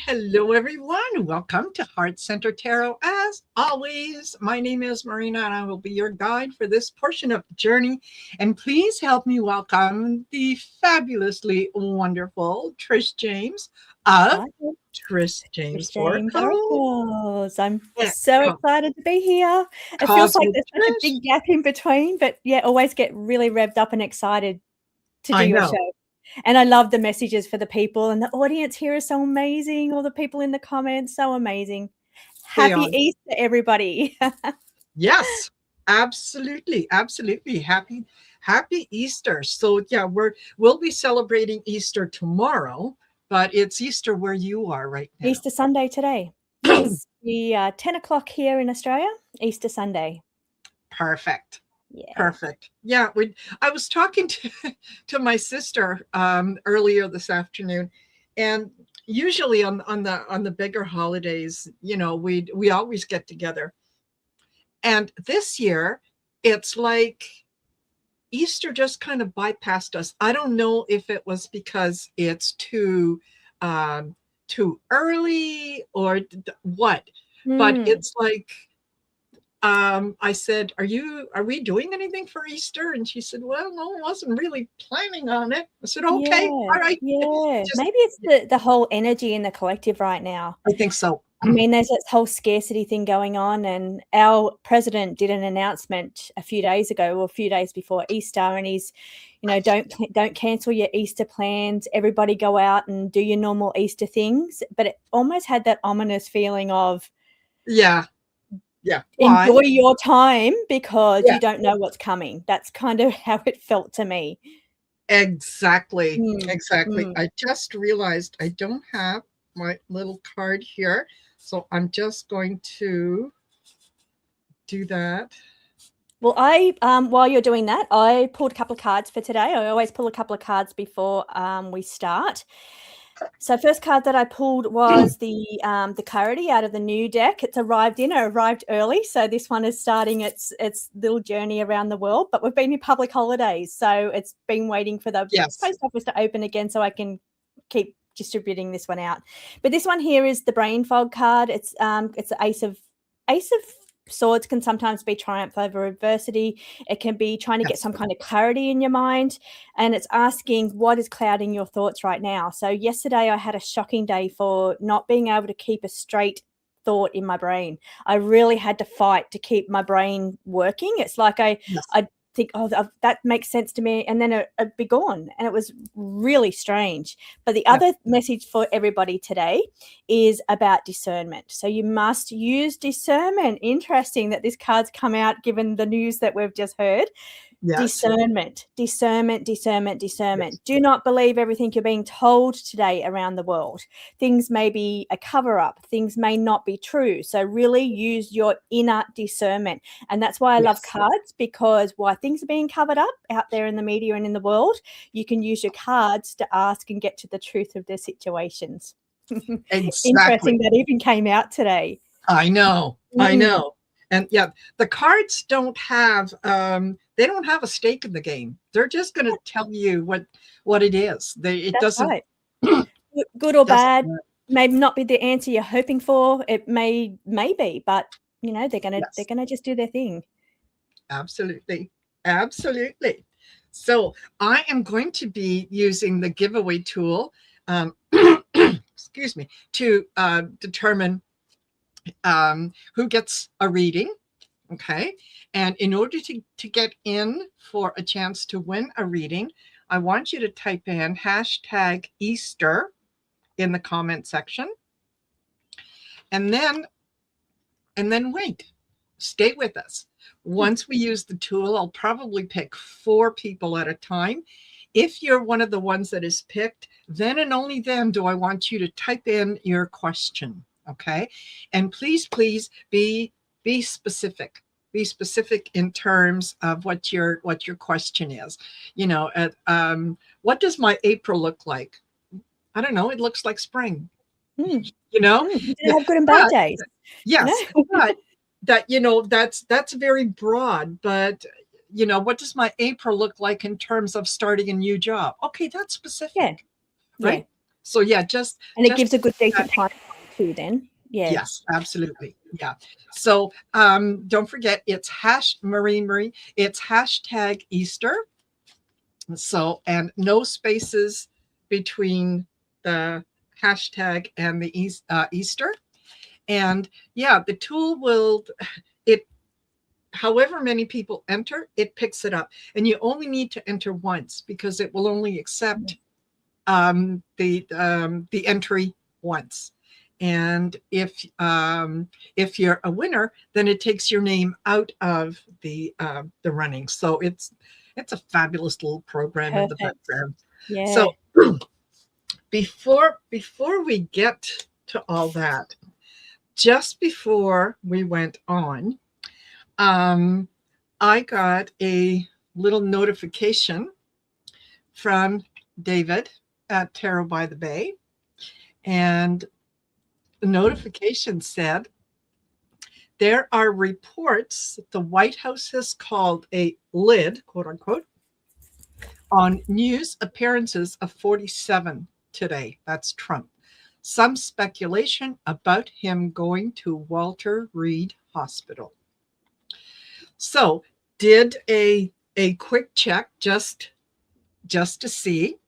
Hello, everyone. Welcome to Heart Center Tarot. As always, my name is Marina, and I will be your guide for this portion of the journey. And please help me welcome the fabulously wonderful Jaimes of Hi, James James Oracle. Oracles. I'm Yeah, so excited to be here. It feels like Cosmic there's such a Trish. big gap in between, but yeah, always get really revved up and excited to do I your know. show. And I love the messages for the people, and the audience here is so amazing. All the people in the comments, so amazing. They Happy are. Easter, everybody. Yes, absolutely. Absolutely. Happy Easter. So yeah, we'll be celebrating Easter tomorrow, but it's Easter where you are right now. Easter Sunday today. Yes, we 10 o'clock here in Australia, Easter Sunday. Perfect. Yeah. Perfect. Yeah, I was talking to my sister earlier this afternoon, and usually on the bigger holidays, we always get together. And this year, it's like Easter just kind of bypassed us. I don't know if it was because it's too early or what, but Mm. it's like I said, are we doing anything for Easter? And she said, well, no, I wasn't really planning on it. I said, okay, Yeah, all right. yeah. Just Maybe it's the whole energy in the collective right now. I think so. I mean, there's this whole scarcity thing going on, and our president did an announcement a few days ago, or a few days before Easter, and he's, don't cancel your Easter plans. Everybody go out and do your normal Easter things. But it almost had that ominous feeling of Yeah. Yeah. Why? enjoy your time because Yeah, you don't know what's coming. That's kind of how it felt to me. exactly. Mm, Exactly. mm. I just realized I don't have my little card here. So I'm just going to do that. Well, while you're doing that, I pulled a couple of cards for today. I always pull a couple of cards before we start. So first card that I pulled was the Clarity out of the new deck. It arrived early. So this one is starting its little journey around the world, but we've been in public holidays. So it's been waiting for the Yes. post office to open again so I can keep distributing this one out. But this one here is the Brain Fog card. It's the Ace of Swords can sometimes be triumph over adversity. It can be trying to get Yes. some kind of clarity in your mind, and it's asking what is clouding your thoughts right now. So yesterday I had a shocking day for not being able to keep a straight thought in my brain. I really had to fight to keep my brain working. It's like I think, oh, that makes sense to me, and then it'd be gone, and it was really strange. But the other message for everybody today is about discernment. So you must use discernment. Interesting that this card's come out given the news that we've just heard. Yes. Discernment. Yes. Do not believe everything you're being told today around the world. Things may be a cover-up. Things may not be true. So really use your inner discernment. And that's why I love Yes. cards, because while things are being covered up out there in the media and in the world, you can use your cards to ask and get to the truth of the situations. Exactly. Interesting that even came out today. I know. I Mm. know. And yeah, the cards don't have they don't have a stake in the game. They're just going to tell you what it is. It That's doesn't right. Good or doesn't bad, may not be the answer you're hoping for. It may be, but they're yes. gonna just do their thing. Absolutely. Absolutely. So I am going to be using the giveaway tool, excuse me, to determine who gets a reading. Okay. And in order to get in for a chance to win a reading, I want you to type in hashtag Easter in the comment section. And then wait. Stay with us. Once we use the tool, I'll probably pick 4 people at a time. If you're one of the ones that is picked, then and only then do I want you to type in your question. Okay. And please be specific. Be specific in terms of what your question is. What does my April look like? I don't know. It looks like spring. Mm. You know, You yeah, have good and bad but days. yes, but that's very broad. But what does my April look like in terms of starting a new job? Okay, that's Yeah, specific, yeah. right? So yeah, just And it gives a good decent uh, time too then. Yeah. yes, absolutely. Yeah. So don't forget, it's Marie, it's hashtag Easter. So, and no spaces between the hashtag and the Easter. And yeah, the tool will, it, however many people enter, it picks it up. And you only need to enter once because it will only accept the entry once. And if you're a winner, then it takes your name out of the running. So it's a fabulous little program in the Perfect. background. Yeah. So before we get to all that, just before we went on, I got a little notification from David at Tarot by the Bay, and the notification said there are reports the White House has called a lid, quote unquote, on news appearances of 47 today. That's Trump. Some speculation about him going to Walter Reed Hospital. So did a quick check just to see.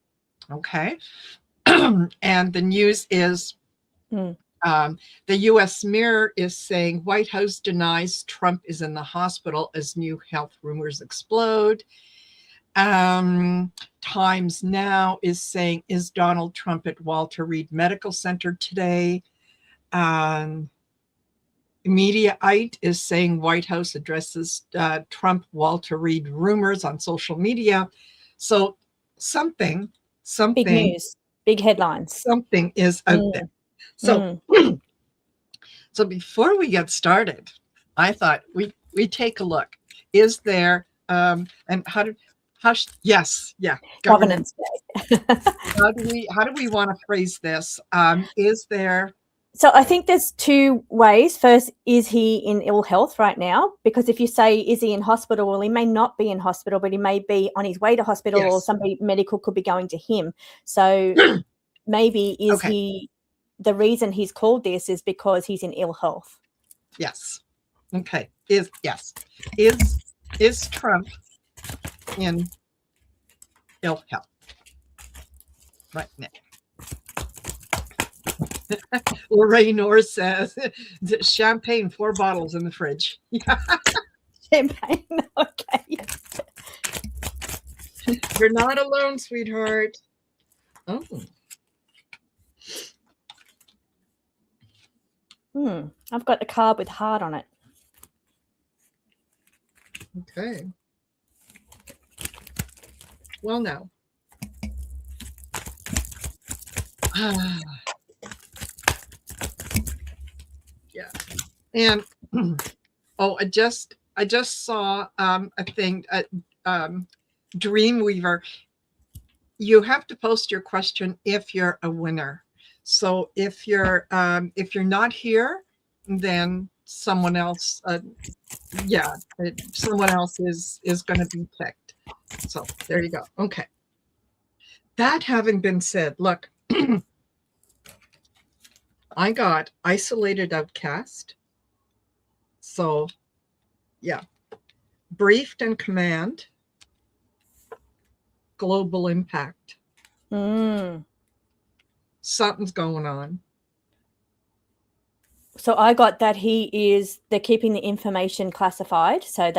Okay. And the news is the U.S. Mirror is saying White House denies Trump is in the hospital as new health rumors explode. Times Now is saying, is Donald Trump at Walter Reed Medical Center today? Mediaite is saying White House addresses Trump Walter Reed rumors on social media. So something Big news, big headlines. Something is out there. So so before we get started, I thought we take a look. Is there and yes, yeah, Governance Day. how do we want to phrase this? Is there? So I think there's two ways. First, is he in ill health right now? Because if you say, is he in hospital? Well, he may not be in hospital, but he may be on his way to hospital, or somebody medical could be going to him. So maybe is he, the reason he's called this is because he's in ill health. Yes. Okay. Is Trump in ill health right now? Lorraine Orr says champagne, 4 bottles in the fridge. Champagne, okay. You're not alone, sweetheart. Oh. I've got the card with heart on it. Okay. Well, now. Yeah. And I just saw a thing, Dreamweaver. You have to post your question if you're a winner. So if you're not here, then someone else, someone else is going to be picked. So there you go. Okay. That having been said, look, I got isolated outcast. So yeah, briefed and command, global impact. Something's going on. So I got that they're keeping the information classified. So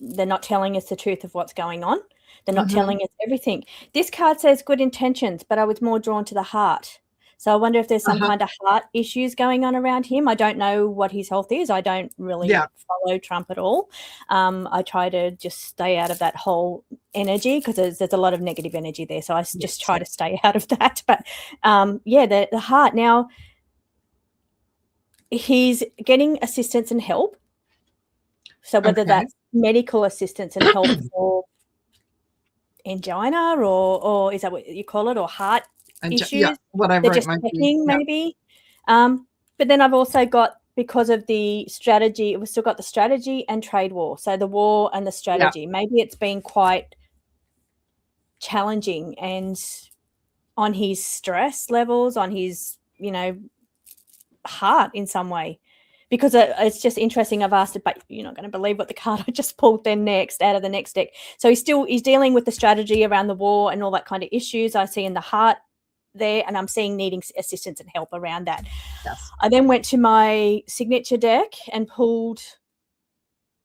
they're not telling us the truth of what's going on. They're not telling us everything. This card says good intentions, but I was more drawn to the heart. So I wonder if there's some kind of heart issues going on around him. I don't know what his health is. I don't really follow Trump at all. I try to just stay out of that whole energy because there's a lot of negative energy there. So I just try to stay out of that. But the heart. Now, he's getting assistance and help. So whether that's medical assistance and help for angina or is that what you call it, or heart issues, whatever they're just checking maybe. But then I've also got, because of the strategy, we've still got the strategy and trade war. So the war and the strategy, maybe it's been quite challenging, and on his stress levels, on his, heart in some way. Because it's just interesting. I've asked it, but you're not going to believe what the card I just pulled then next out of the next deck. So he's dealing with the strategy around the war and all that kind of issues. I see in the heart there, and I'm seeing needing assistance and help around that. Yes. I then went to my signature deck and pulled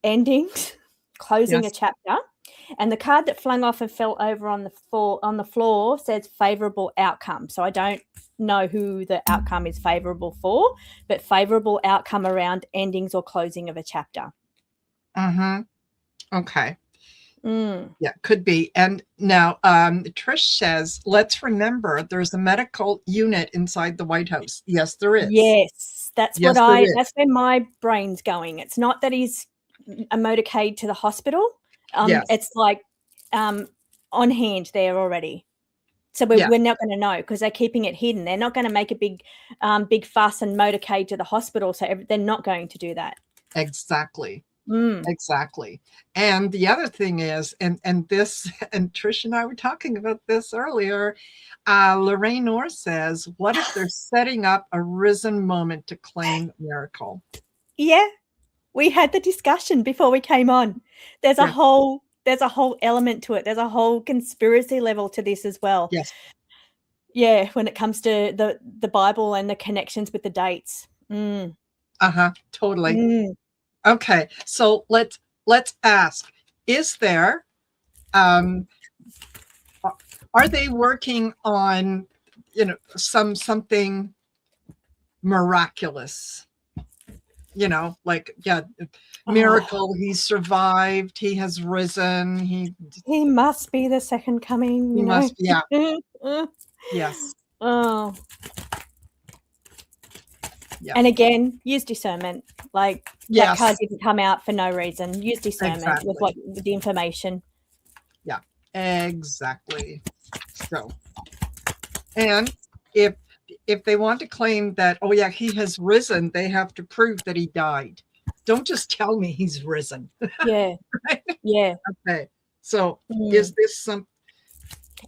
endings, closing a chapter. And the card that flung off and fell over on the floor says favorable outcome. So I don't know who the outcome is favorable for, but favorable outcome around endings or closing of a chapter. Okay. Yeah, could be. And now Trish says, let's remember there's a medical unit inside the White House. Yes, there is. Yes, that's where my brain's going. It's not that he's a motorcade to the hospital. It's like on hand there already. So we're not going to know because they're keeping it hidden. They're not going to make a big fuss and motorcade to the hospital. So they're not going to do that. Exactly. Exactly. And the other thing is, and Trish and I were talking about this earlier, Lorraine Orr says, what if they're setting up a risen moment to claim miracle? Yeah. We had the discussion before we came on. There's a whole element to it. There's a whole conspiracy level to this as well. Yes. Yeah, when it comes to the Bible and the connections with the dates. Totally. Okay, so let's ask, is there are they working on something miraculous? Miracle, he survived, he has risen, he must be the second coming. He must, yeah. Yes. Oh. Yeah. And again, use discernment. That card didn't come out for no reason. Use discernment with the information. Yeah, exactly. So, and if they want to claim that, he has risen, they have to prove that he died. Don't just tell me he's risen. Yeah. Right? Yeah. Okay. So is this some?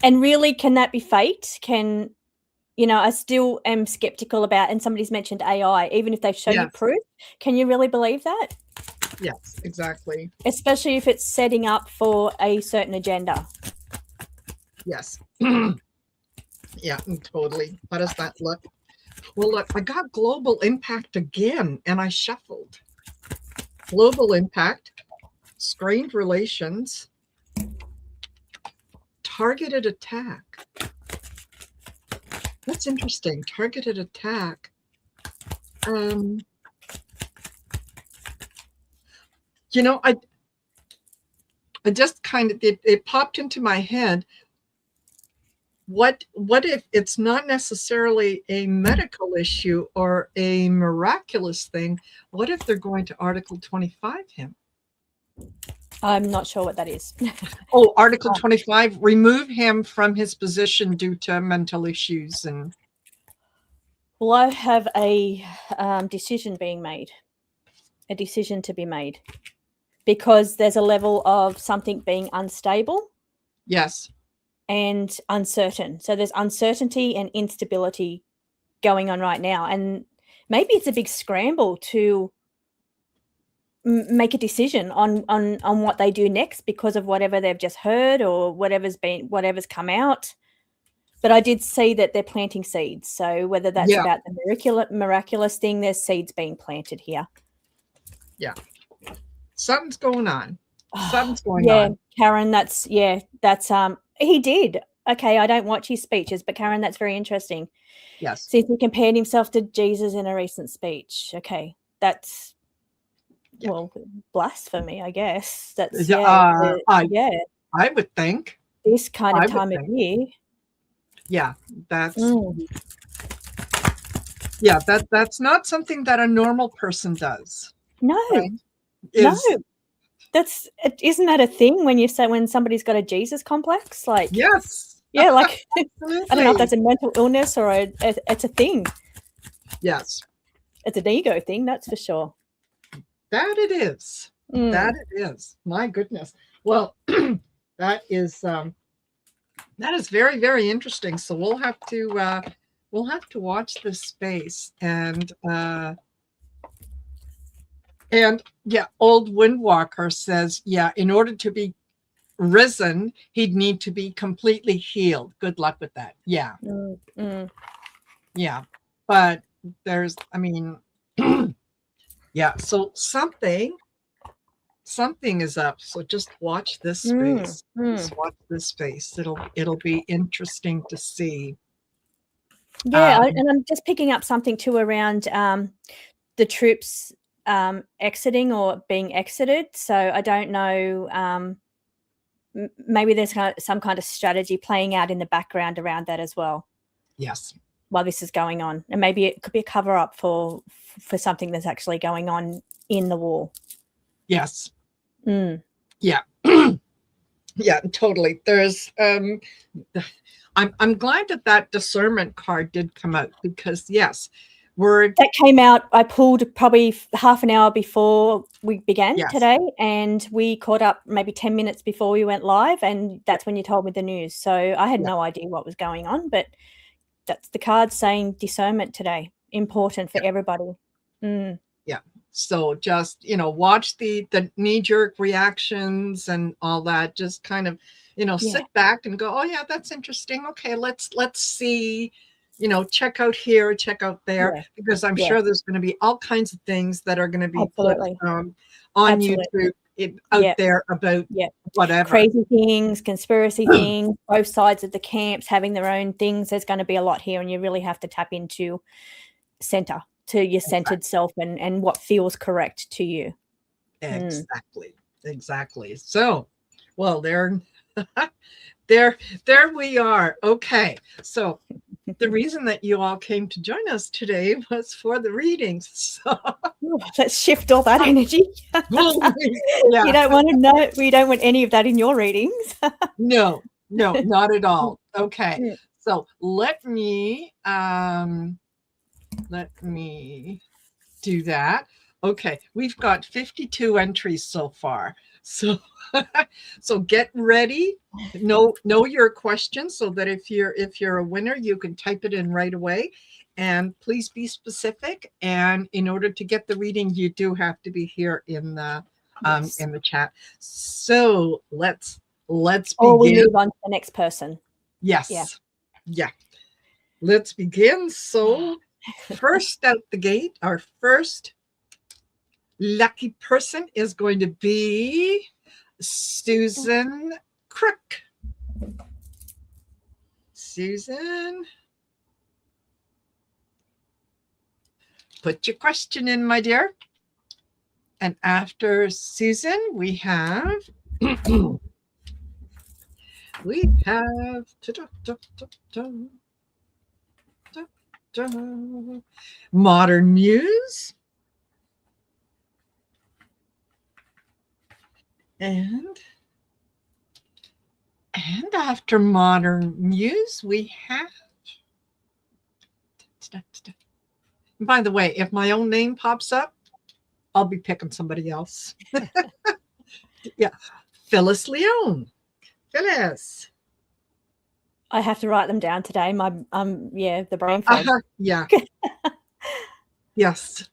And really, can that be fate? I still am skeptical about, and somebody's mentioned AI, even if they show you proof, can you really believe that? Yes, exactly. Especially if it's setting up for a certain agenda. Yes. Yeah, totally. How does that look? Well, look, I got global impact again, and I shuffled. Global impact, strained relations, targeted attack. That's interesting. Targeted attack. I just kind of, it popped into my head. What if it's not necessarily a medical issue or a miraculous thing? What if they're going to Article 25 him? I'm not sure what that is. Article 25, remove him from his position due to mental issues. Well, I have a decision being made, a decision to be made, because there's a level of something being unstable. Yes. And uncertain. So there's uncertainty and instability going on right now. And maybe it's a big scramble to make a decision on what they do next because of whatever they've just heard or whatever's come out. But I did see that they're planting seeds. So whether that's about the miraculous thing, there's seeds being planted here. Yeah. Something's going on. Something's going on. Yeah, Karen, that's he did. Okay, I don't watch his speeches, but Karen, that's very interesting. Yes. Since he compared himself to Jesus in a recent speech. Okay, that's blasphemy, I guess. That's I would think this kind of time of year. Yeah, that's that's not something that a normal person does. No, right? No. Isn't that a thing when somebody's got a Jesus complex? Yes. Yeah, I don't know if that's a mental illness or it's a thing. Yes. It's an ego thing, that's for sure. That it is. That it is. My goodness. Well, that is That is very, very interesting. So we'll have to watch this space. And yeah, old Windwalker says, yeah, in order to be risen, he'd need to be completely healed. Good luck with that. Yeah. Yeah. But there's, I mean, yeah. So something is up. So just watch this space. Just watch this space. It'll be interesting to see. Yeah, and I'm just picking up something too around the troops exiting or being exited. So I don't know. Maybe there's some kind of strategy playing out in the background around that as well. Yes. While this is going on, and maybe it could be a cover up for something that's actually going on in the war. Yes. Yeah. Yeah, totally. There's I'm glad that discernment card did come out, because yes, that came out. I pulled probably half an hour before we began today, and we caught up maybe 10 minutes before we went live, and that's when you told me the news. So I had no idea what was going on, but that's the card saying discernment today. Important for everybody. Yeah. So just, watch the knee-jerk reactions and all that. Just kind of, sit back and go, oh yeah, that's interesting. Okay, let's see, check out here, check out there, because I'm sure there's going to be all kinds of things that are going to be put on YouTube out there about whatever. Crazy things, conspiracy things, both sides of the camps having their own things. There's going to be a lot here, and you really have to tap into center, to your centered self, and what feels correct to you. Exactly. So, well, there we are. Okay. So the reason that you all came to join us today was for the readings. So let's shift all that energy. You don't want to know. We don't want any of that in your readings. No, not at all. Okay. So let me do that. Okay, we've got 52 entries so far. So get ready. Know your questions, so that if you're a winner, you can type it in right away. And please be specific. And in order to get the reading, you do have to be here in the chat. So let's begin. Or we move on to the next person. Yes. Yeah. Let's begin. So first out the gate, our first lucky person is going to be Susan Crook. Susan, put your question in, my dear. And after Susan, we have Modern Muse. And after Modern Muse, we have, by the way, if my own name pops up, I'll be picking somebody else. Yeah. Phyllis Leone. Phyllis. I have to write them down today. My the brain fog. Yeah. Yes.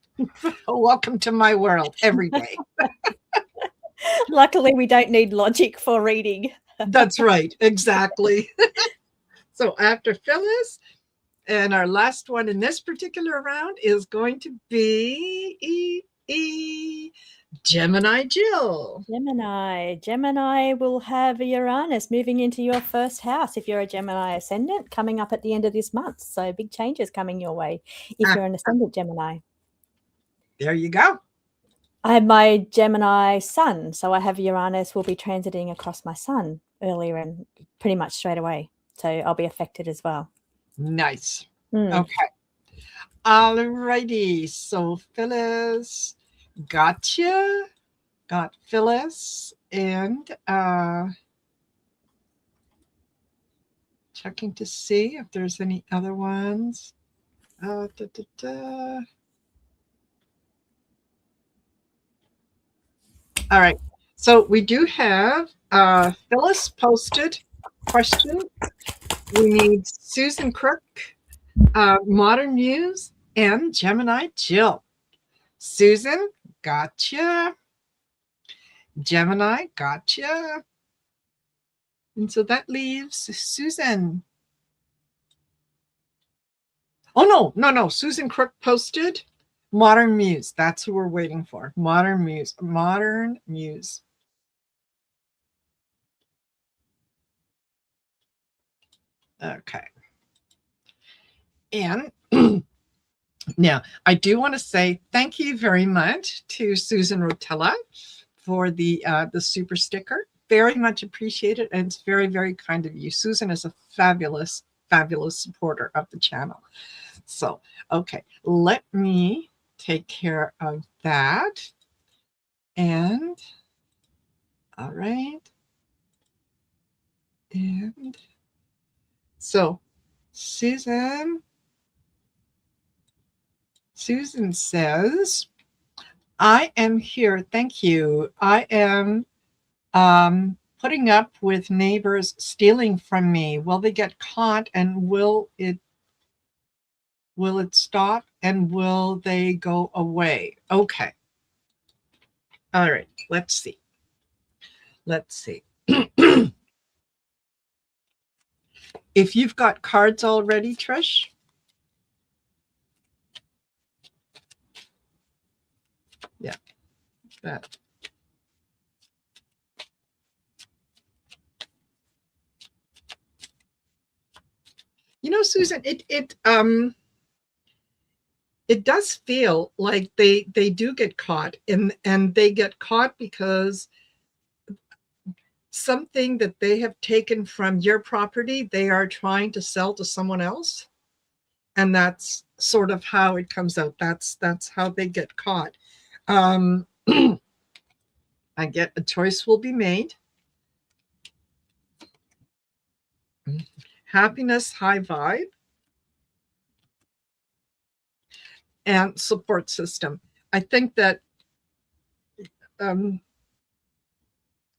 Welcome to my world every day. Luckily, we don't need logic for reading. That's right. Exactly. So after Phyllis, and our last one in this particular round is going to be Gemini Jill. Gemini will have Uranus moving into your first house if you're a Gemini ascendant, coming up at the end of this month. So big changes coming your way if you're an ascendant Gemini. There you go. I have my Gemini sun, so I have Uranus will be transiting across my sun earlier and pretty much straight away. So I'll be affected as well. Nice. Okay. All righty. So Phyllis, gotcha. Got Phyllis, and checking to see if there's any other ones. All right. So we do have Phyllis posted question. We need Susan Crook, Modern Muse, and Gemini Jill. Susan, gotcha. Gemini, gotcha. And so that leaves Susan. Oh, no. Susan Crook posted Modern Muse. That's who we're waiting for. Modern Muse. Modern Muse. Okay. And now I do want to say thank you very much to Susan Rotella for the super sticker. Very much appreciated, and it's very, very kind of you. Susan is a fabulous, fabulous supporter of the channel. So, okay, let me take care of that. And all right. And so Susan says, I am here. Thank you. I am putting up with neighbors stealing from me. Will they get caught, and will it stop, and will they go away? Okay. All right. Let's see. If you've got cards already, Trish. Yeah. That. You know, Susan, it does feel like they do get caught, and they get caught because something that they have taken from your property, they are trying to sell to someone else. And that's sort of how it comes out. That's how they get caught. I get a choice will be made. Happiness, high vibe, and support system. I think that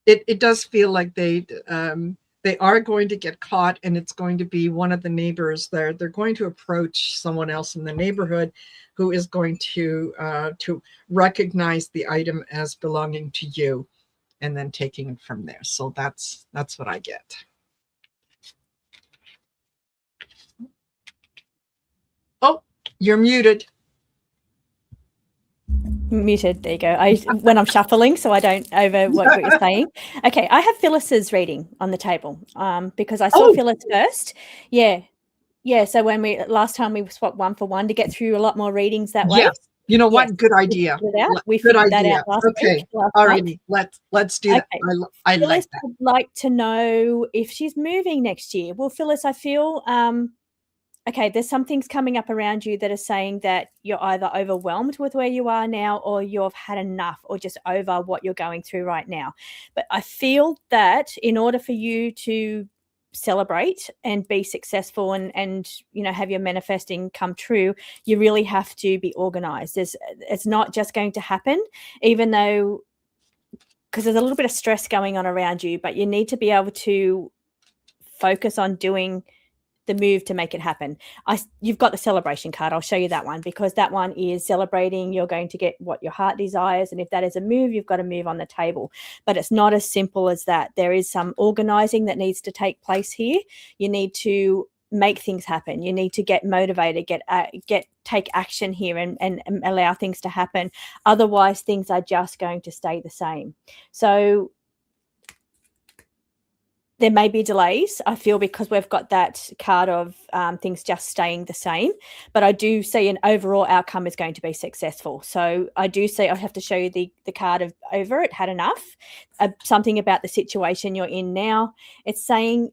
it does feel like they are going to get caught, and it's going to be one of the neighbors there. They're going to approach someone else in the neighborhood who is going to recognize the item as belonging to you, and then taking it from there. So that's what I get. Oh, you're muted. Muted. There you go. When I'm shuffling, so I don't overwork what you're saying. Okay, I have Phyllis's reading on the table because I saw Phyllis first. Yeah. So when last time we swapped 1 for 1 to get through a lot more readings that way. Yes. You know what? Yes. Good idea. We figured that out last week. All righty. Let's do that. I Phyllis like that. would like to know if she's moving next year. Well, Phyllis, I feel okay, there's some things coming up around you that are saying that you're either overwhelmed with where you are now, or you've had enough, or just over what you're going through right now. But I feel that in order for you to celebrate and be successful and have your manifesting come true, you really have to be organized. It's not just going to happen, even though, because there's a little bit of stress going on around you, but you need to be able to focus on doing the move to make it happen. You've got the celebration card. I'll show you that one, because that one is celebrating. You're going to get what your heart desires. And if that is a move, you've got a move on the table. But it's not as simple as that. There is some organizing that needs to take place here. You need to make things happen. You need to get motivated, take action here and allow things to happen. Otherwise, things are just going to stay the same. So there may be delays, I feel, because we've got that card of things just staying the same. But I do see an overall outcome is going to be successful. So I do see, I have to show you the card of over it, had enough. Something about the situation you're in now. It's saying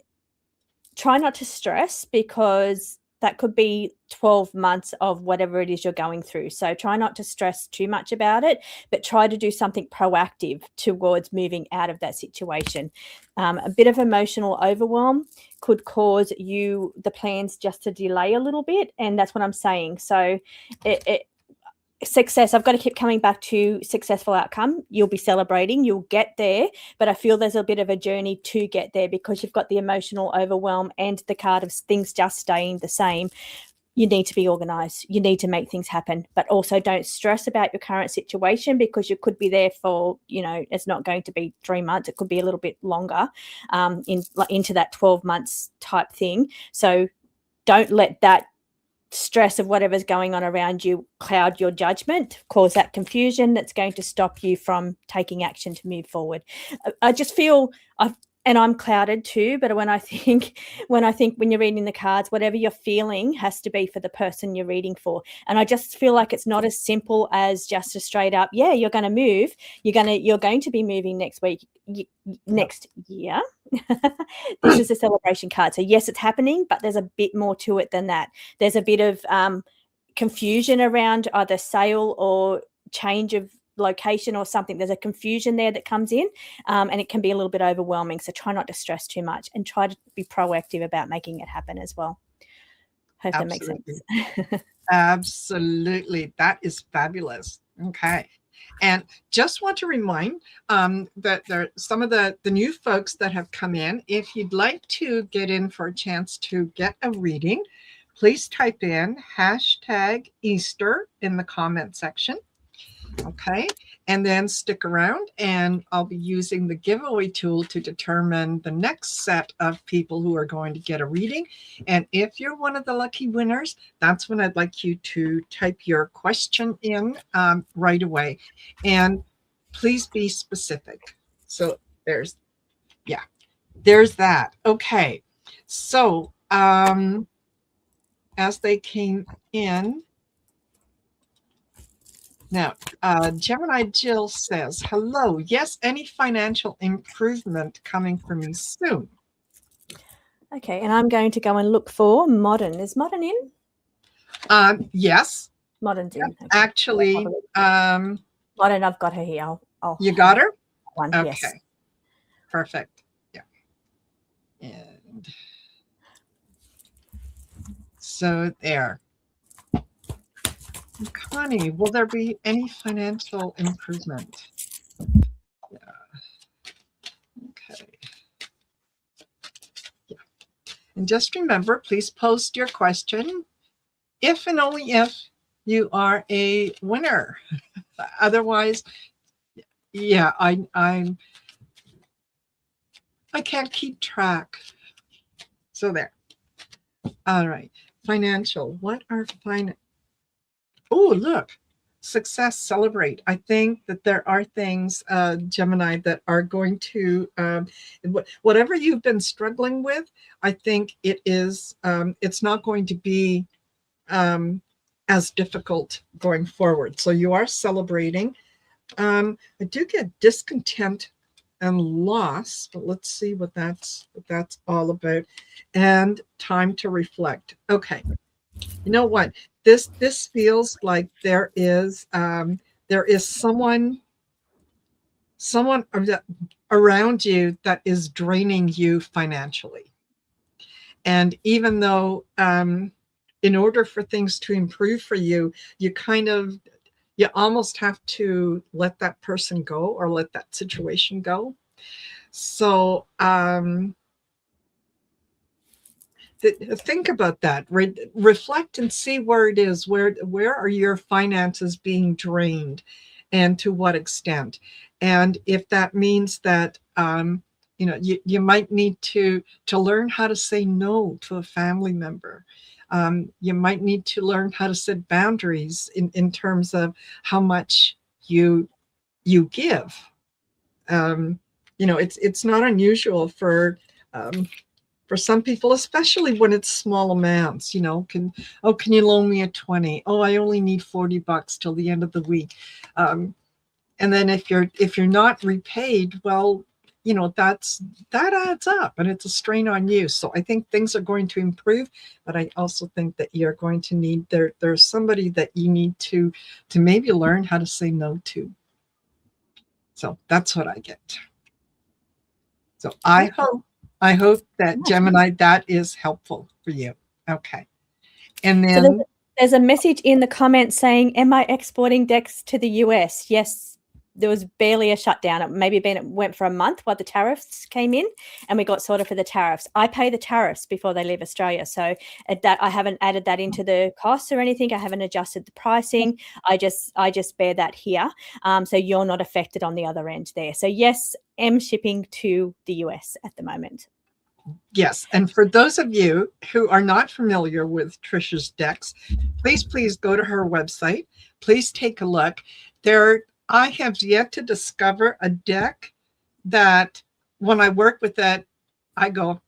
try not to stress, because that could be 12 months of whatever it is you're going through. So try not to stress too much about it, but try to do something proactive towards moving out of that situation. A bit of emotional overwhelm could cause the plans just to delay a little bit. And that's what I'm saying. So success, I've got to keep coming back to successful outcome. You'll be celebrating, you'll get there, but I feel there's a bit of a journey to get there because you've got the emotional overwhelm and the card of things just staying the same. You need to be organized. You need to make things happen, but also don't stress about your current situation because you could be there for, it's not going to be 3 months. It could be a little bit longer, into that 12 months type thing. So don't let that stress of whatever's going on around you cloud your judgment, cause that confusion that's going to stop you from taking action to move forward. I just feel and I'm clouded too, but when you're reading the cards, whatever you're feeling has to be for the person you're reading for. And I just feel like it's not as simple as just a straight up, yeah, you're going to move. You're going to be moving next week, next year. This is a celebration card. So yes, it's happening, but there's a bit more to it than that. There's a bit of confusion around either sale or change of location or something. There's a confusion there that comes in, and it can be a little bit overwhelming. So try not to stress too much and try to be proactive about making it happen as well. Hope Absolutely. that makes sense. Absolutely. That is fabulous. Okay. And just want to remind that there are some of the new folks that have come in. If you'd like to get in for a chance to get a reading, please type in #Easter in the comment section. Okay, and then stick around and I'll be using the giveaway tool to determine the next set of people who are going to get a reading. And if you're one of the lucky winners, that's when I'd like you to type your question in right away. And please be specific. So there's that. Okay, so as they came in, now, Gemini Jill says, hello. Yes, any financial improvement coming for me soon? Okay, and I'm going to go and look for Modern. Is Modern in? Yes. Modern's in. Okay. Actually, Modern, I've got her here. You got her? One, okay. Yes. Perfect. Yeah. And so there. Connie, will there be any financial improvement? Yeah. Okay. Yeah. And just remember, please post your question if and only if you are a winner. Otherwise, yeah, I can't keep track. So there. All right. Financial. What are Oh, look, success, celebrate. I think that there are things, Gemini, that are going to, whatever you've been struggling with, I think it is, it's not going to be as difficult going forward. So you are celebrating. I do get discontent and loss, but let's see what that's all about. And time to reflect. Okay. You know what? This feels like there is someone around you that is draining you financially. And even though in order for things to improve for you, you almost have to let that person go or let that situation go. So think about that. Reflect and see where it is. Where are your finances being drained, and to what extent? And if that means that you might need to learn how to say no to a family member. You might need to learn how to set boundaries in terms of how much you give. It's not unusual for some people, especially when it's small amounts. Can you loan me a 20? Oh, I only need $40 till the end of the week. And then if you're not repaid, well, that adds up and it's a strain on you. So I think things are going to improve, but I also think that you're going to need, there's somebody that you need to maybe learn how to say no to. So that's what I get. So I hope that, Gemini, that is helpful for you. Okay. And then There's a message in the comments saying, am I exporting decks to the US? Yes, there was barely a shutdown. It went for a month while the tariffs came in and we got sorted for the tariffs. I pay the tariffs before they leave Australia. So that I haven't added that into the costs or anything. I haven't adjusted the pricing. I just bear that here. So you're not affected on the other end there. So yes, am shipping to the US at the moment. Yes, and for those of you who are not familiar with Trishe's decks, please go to her website. Please take a look. I have yet to discover a deck that when I work with it, I go,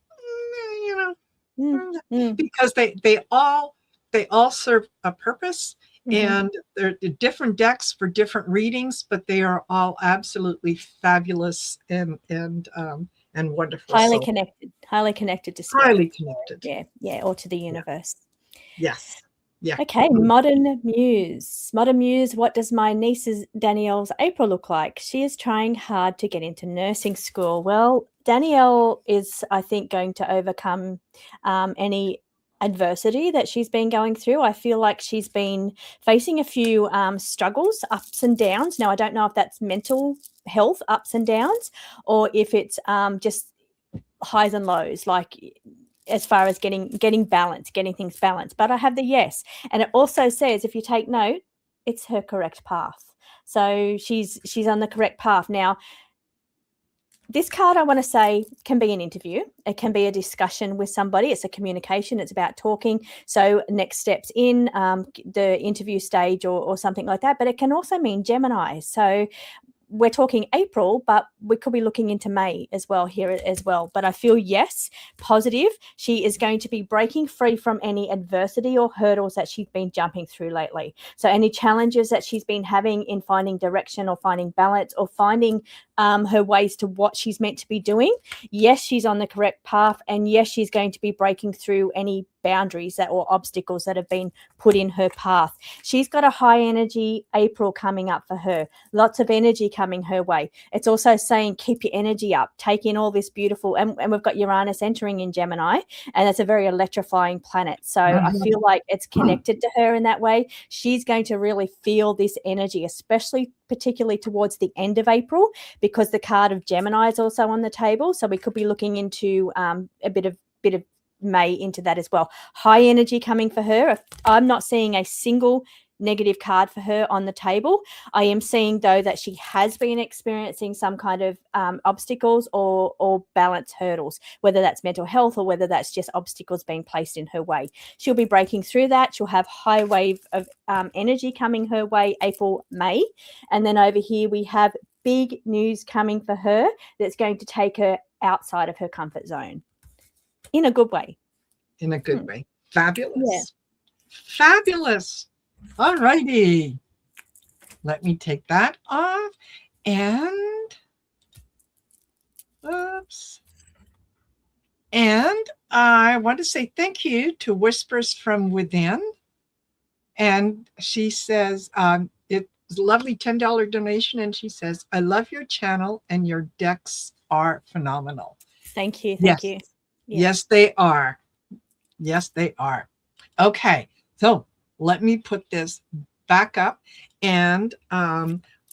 because they all serve a purpose, and they're different decks for different readings, but they are all absolutely fabulous and wonderful. Highly connected to spirit. Highly connected. Yeah, or to the universe. Yes. Yeah. Okay, Modern Muse. Modern Muse, what does my niece's Danielle's April look like? She is trying hard to get into nursing school. Well, Danielle is, I think, going to overcome any adversity that she's been going through. I feel like she's been facing a few struggles, ups and downs. Now, I don't know if that's mental health ups and downs or if it's just highs and lows, like as far as getting balance, getting things balanced. But I have the yes. And it also says, if you take note, it's her correct path. So she's on the correct path. Now, this card, I want to say, can be an interview. It can be a discussion with somebody. It's a communication. It's about talking. So next steps in the interview stage or something like that. But it can also mean Gemini. So we're talking April, but we could be looking into May as well here as well. But I feel, yes, positive. She is going to be breaking free from any adversity or hurdles that she's been jumping through lately. So any challenges that she's been having in finding direction or finding balance or finding her ways to what she's meant to be doing, yes, she's on the correct path. And yes, she's going to be breaking through any boundaries or obstacles that have been put in her path. She's got a high energy April coming up for her. Lots of energy coming her way. It's also saying keep your energy up, take in all this beautiful, and we've got Uranus entering in Gemini, and that's a very electrifying planet. So I feel like it's connected to her in that way. She's going to really feel this energy, particularly towards the end of April, because the card of Gemini is also on the table. So we could be looking into a bit of May into that as well. High energy coming for her. I'm not seeing a single negative card for her on the table. I am seeing, though, that she has been experiencing some kind of obstacles or balance hurdles, whether that's mental health or whether that's just obstacles being placed in her way. She'll be breaking through that. She'll have high wave of energy coming her way April, May. And then over here we have big news coming for her that's going to take her outside of her comfort zone. In a good way. In a good way. Fabulous. Yeah. Fabulous. All righty. Let me take that off. And oops. And I want to say thank you to Whispers from Within. And she says, it was a lovely $10 donation. And she says, I love your channel and your decks are phenomenal. Thank you. Thank you. Yeah. Yes, they are. Yes, they are. Okay, so let me put this back up and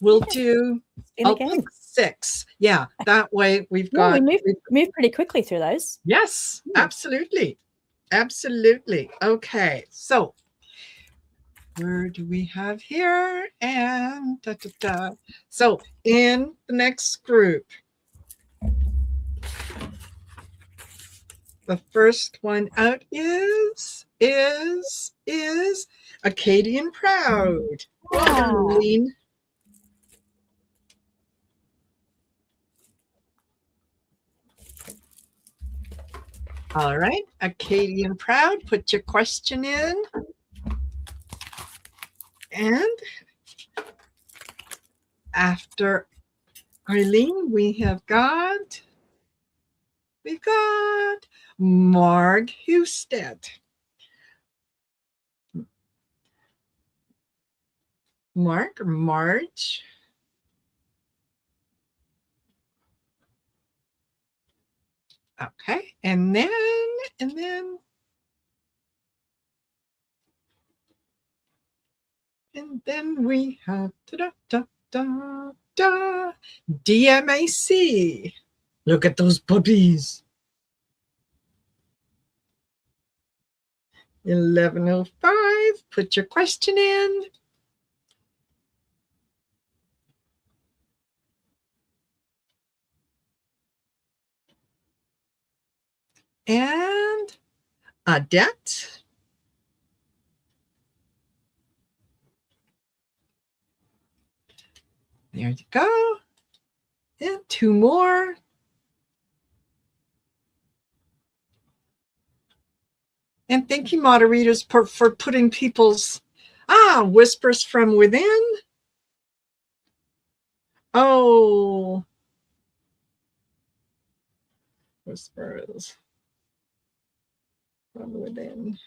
we'll do click 6. Yeah, that way we've got... we moved pretty quickly through those. Yes, absolutely. Absolutely. Okay, so where do we have here? And so in the next group, the first one out is Acadian Proud. Wow. Arlene. All right, Acadian Proud, put your question in. And after Arlene, we've got Marg Husted. Mark or Marge? Okay, and then And then we have DMAC. Look at those puppies. 11:05. Put your question in. And Adet. There you go. And two more. And thank you, moderators, for putting people's whispers from within. Oh, whispers from within.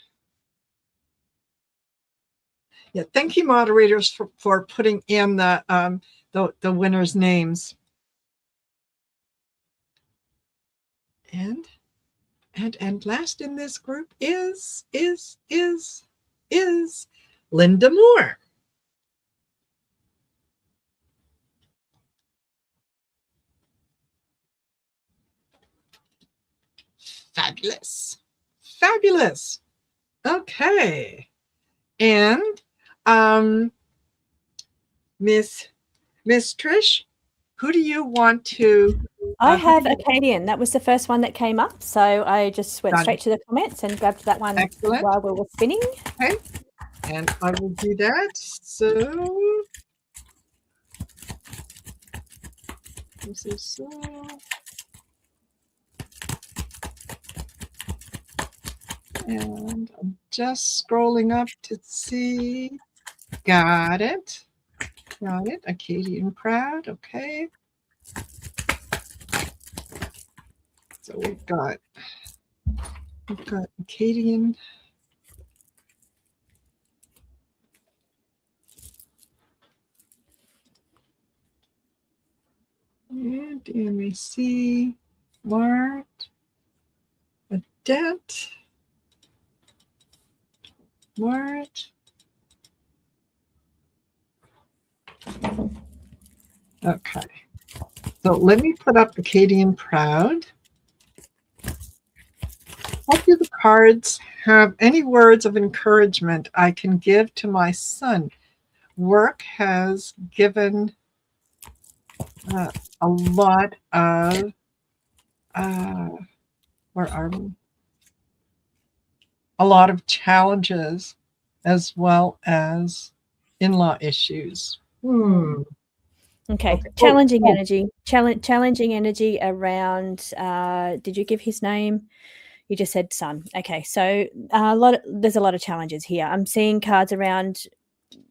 Yeah, thank you, moderators, for putting in the winners' names. And last in this group is Linda Moore. Fabulous. Fabulous. Okay. And Miss Trish, who do you want to? I have Acadian. That was the first one that came up. So I just went straight to the comments and grabbed that one. Excellent. While we were spinning. Okay. And I will do that. So this is so. And I'm just scrolling up to see. Got it. Got it. Acadian crowd. Okay. So we've got Acadian. And DMAC, Mart, Adet, Mart. Okay. So let me put up Acadian Proud. What do the cards have? Any words of encouragement I can give to my son? Work has given a lot of where are we? A lot of challenges as well as in-law issues. Okay. Challenging energy. Challenging energy around. Did you give his name? You just said son. Okay. So there's a lot of challenges here. I'm seeing cards around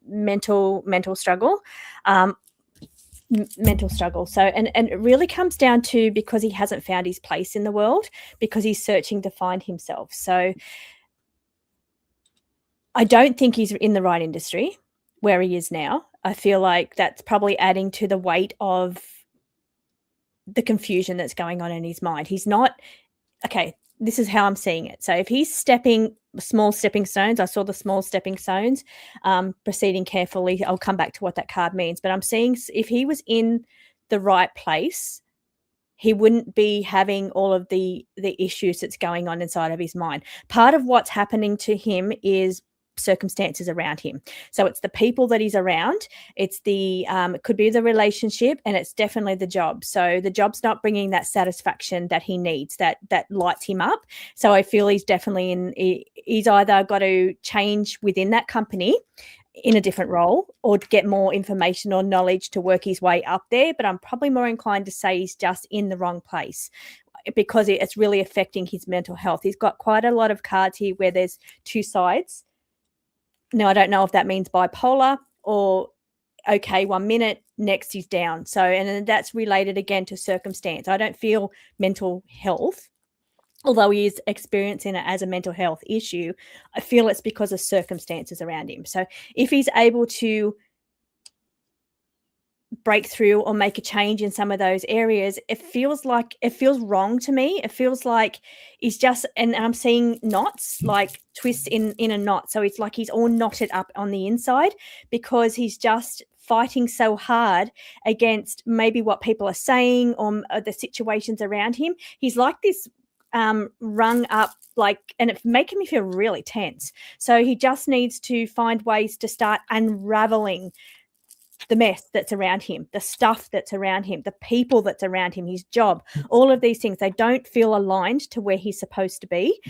mental struggle. Mental struggle. So and it really comes down to because he hasn't found his place in the world, because he's searching to find himself. So I don't think he's in the right industry where he is now. I feel like that's probably adding to the weight of the confusion that's going on in his mind. He's not okay. This is how I'm seeing it. So if he's small stepping stones, I saw the small stepping stones, proceeding carefully. I'll come back to what that card means. But I'm seeing if he was in the right place, he wouldn't be having all of the issues that's going on inside of his mind. Part of what's happening to him is circumstances around him. So it's the people that he's around. It's the it could be the relationship, and it's definitely the job. So the job's not bringing that satisfaction that he needs, that lights him up. So I feel he's definitely he's either got to change within that company in a different role or get more information or knowledge to work his way up there. But I'm probably more inclined to say he's just in the wrong place because it's really affecting his mental health. He's got quite a lot of cards here where there's two sides. Now, I don't know if that means bipolar or, okay, 1 minute, next he's down. So, and that's related again to circumstance. I don't feel mental health, although he is experiencing it as a mental health issue. I feel it's because of circumstances around him. So if he's able to break through or make a change in some of those areas, it feels wrong to me. It feels like he's just, and I'm seeing knots, like twists in a knot. So it's like he's all knotted up on the inside because he's just fighting so hard against maybe what people are saying or the situations around him. He's like this rung up, like, and it's making me feel really tense. So he just needs to find ways to start unraveling the mess that's around him, the stuff that's around him, the people that's around him, his job, all of these things. They don't feel aligned to where he's supposed to be.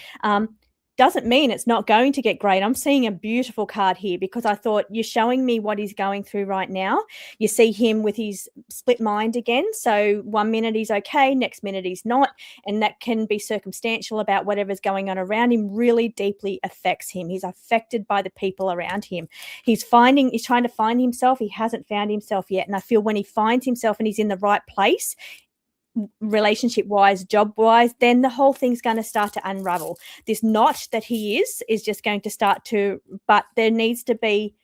Doesn't mean it's not going to get great. I'm seeing a beautiful card here because I thought, you're showing me what he's going through right now. You see him with his split mind again. So 1 minute he's okay, next minute he's not. And that can be circumstantial about whatever's going on around him, really deeply affects him. He's affected by the people around him. He's trying to find himself. He hasn't found himself yet. And I feel when he finds himself and he's in the right place, relationship wise, job wise, then the whole thing's going to start to unravel. This knot that he is just going to start to, but there needs to be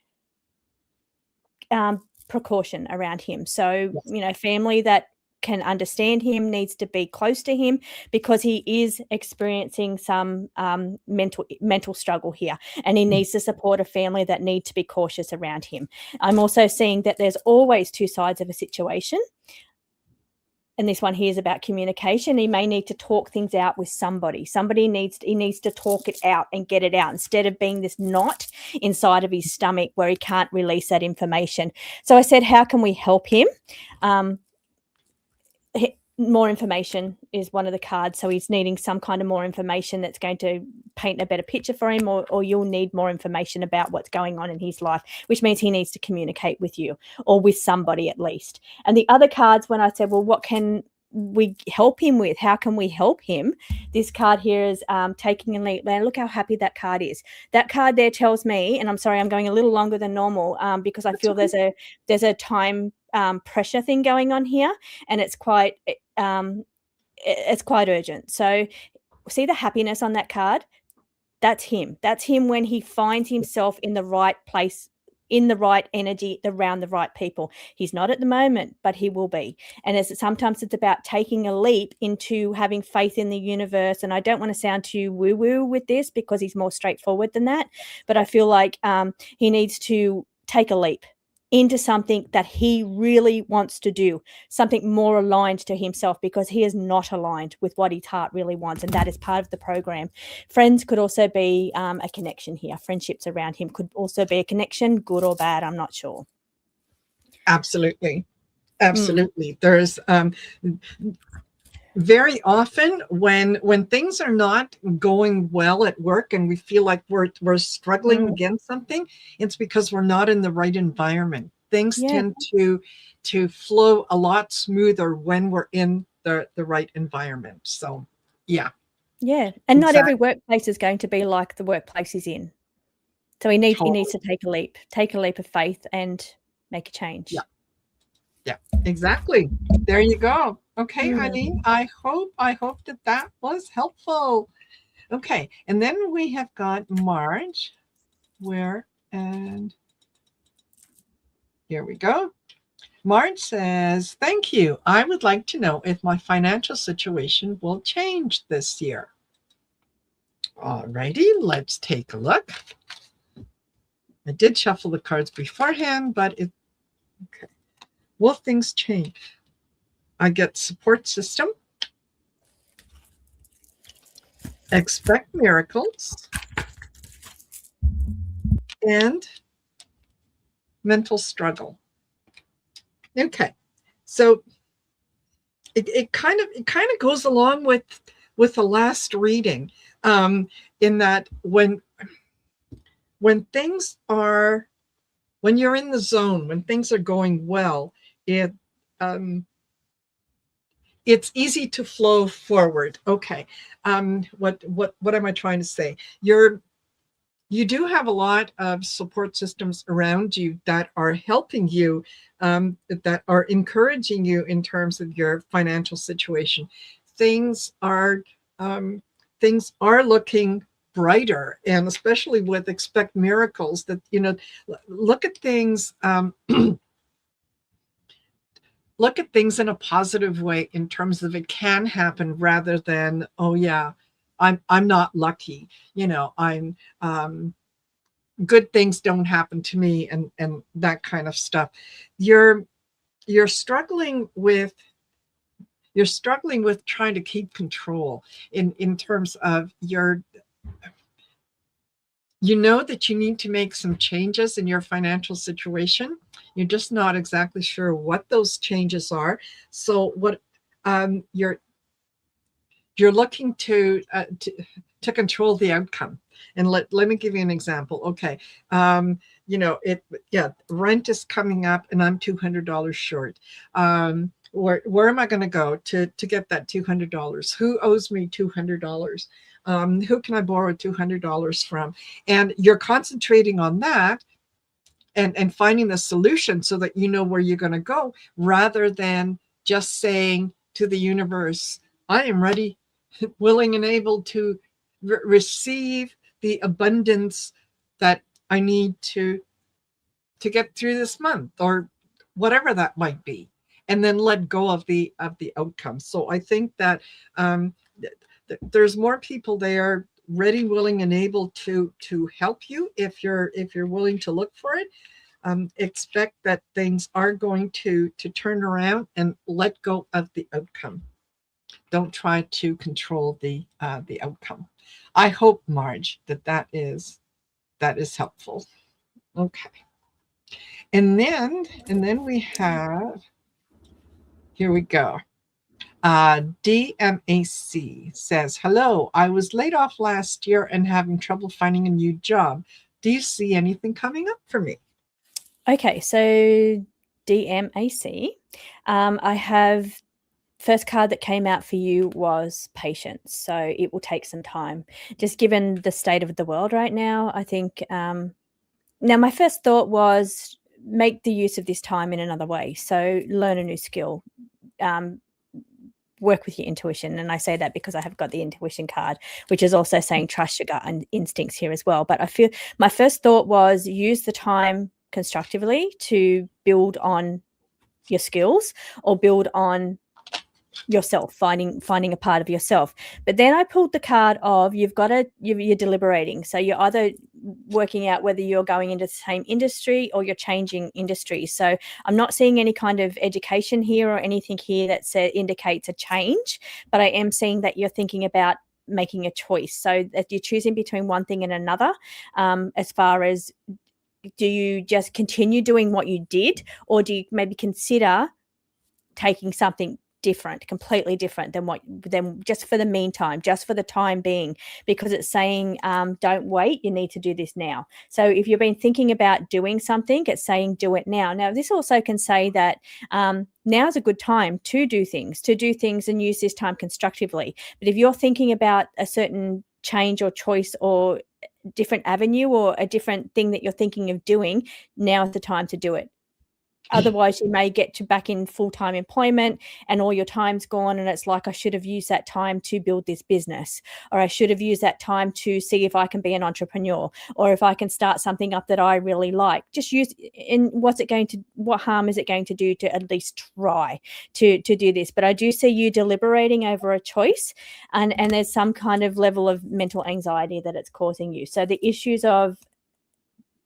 precaution around him. So, family that can understand him needs to be close to him because he is experiencing some mental struggle here, and he needs to support a family that need to be cautious around him. I'm also seeing that there's always two sides of a situation. And this one here is about communication. He may need to talk things out with somebody. He needs to talk it out and get it out instead of being this knot inside of his stomach where he can't release that information. So I said, how can we help him? More information is one of the cards. So he's needing some kind of more information that's going to paint a better picture for him, or you'll need more information about what's going on in his life, which means he needs to communicate with you or with somebody at least. And the other cards, when I said, well, what can we help him with? How can we help him? This card here is taking a leap. Man, look how happy that card is. That card there tells me, and I'm sorry, I'm going a little longer than normal because I feel there's a time pressure thing going on here, and it's quite urgent. So see the happiness on that card? That's him. That's him when he finds himself in the right place, in the right energy, around the right people. He's not at the moment, but he will be. And sometimes it's about taking a leap into having faith in the universe. And I don't want to sound too woo-woo with this because he's more straightforward than that. But I feel like he needs to take a leap into something that he really wants to do, something more aligned to himself, because he is not aligned with what his heart really wants, and that is part of the program. Friends could also be a connection here. Friendships around him could also be a connection, good or bad, I'm not sure. Absolutely. There's very often when things are not going well at work and we feel like we're struggling against something, it's because we're not in the right environment. Things tend to flow a lot smoother when we're in the right environment. So and not every workplace is going to be like the workplace he's in. So he needs to take a leap of faith and make a change. Yeah, exactly. There you go. Okay, Eileen, I hope that was helpful. Okay, and then we have got Marge, and here we go. Marge says, thank you. I would like to know if my financial situation will change this year. All righty, let's take a look. I did shuffle the cards beforehand, but okay. Will things change? I get support system, expect miracles, and mental struggle. Okay, so it kind of goes along with the last reading, in that when you're in the zone, when things are going well, it's easy to flow forward. Okay. What am I trying to say? You do have a lot of support systems around you that are helping you, that are encouraging you in terms of your financial situation. Things are looking brighter, and especially with expect miracles, that look at things look at things in a positive way in terms of it can happen rather than, oh yeah, I'm not lucky. I'm good things don't happen to me and that kind of stuff. You're you're struggling with you're struggling with trying to keep control in terms of that you need to make some changes in your financial situation. You're just not exactly sure what those changes are. So what you're looking to control the outcome. And let me give you an example. Okay. Rent is coming up and I'm $200 short. Where am I going to go to get that $200? Who owes me $200? Who can I borrow $200 from? And you're concentrating on that and finding the solution so that you know where you're going to go, rather than just saying to the universe, I am ready, willing and able to receive the abundance that I need to get through this month, or whatever that might be, and then let go of the outcome. So I think that there's more people there ready, willing, and able to help you if you're willing to look for it. Expect that things are going to turn around, and let go of the outcome. Don't try to control the outcome. I hope, Marge, that is helpful. Okay. And then we have, here we go. DMAC says, hello, I was laid off last year and having trouble finding a new job. Do you see anything coming up for me? Okay, so DMAC, I have first card that came out for you was patience. So it will take some time, just given the state of the world right now. I think now my first thought was make the use of this time in another way. So learn a new skill, work with your intuition. And I say that because I have got the intuition card, which is also saying trust your gut and instincts here as well. But I feel my first thought was use the time constructively to build on your skills or build on yourself, finding a part of yourself. But then I pulled the card of you're deliberating. So you're either working out whether you're going into the same industry or you're changing industry. So I'm not seeing any kind of education here or anything here that indicates a change, but I am seeing that you're thinking about making a choice. So that you're choosing between one thing and another, as far as, do you just continue doing what you did, or do you maybe consider taking something different, completely different than just for the meantime, just for the time being, because it's saying don't wait, you need to do this now. So if you've been thinking about doing something, it's saying do it now. Now this also can say that now's a good time to do things and use this time constructively. But if you're thinking about a certain change or choice or different avenue or a different thing that you're thinking of doing, now is the time to do it. Otherwise, you may get to back in full-time employment and all your time's gone, and it's like, I should have used that time to build this business, or I should have used that time to see if I can be an entrepreneur, or if I can start something up that I really like. Just use, and what harm is it going to do to at least try to do this? But I do see you deliberating over a choice, and there's some kind of level of mental anxiety that it's causing you. So the issues of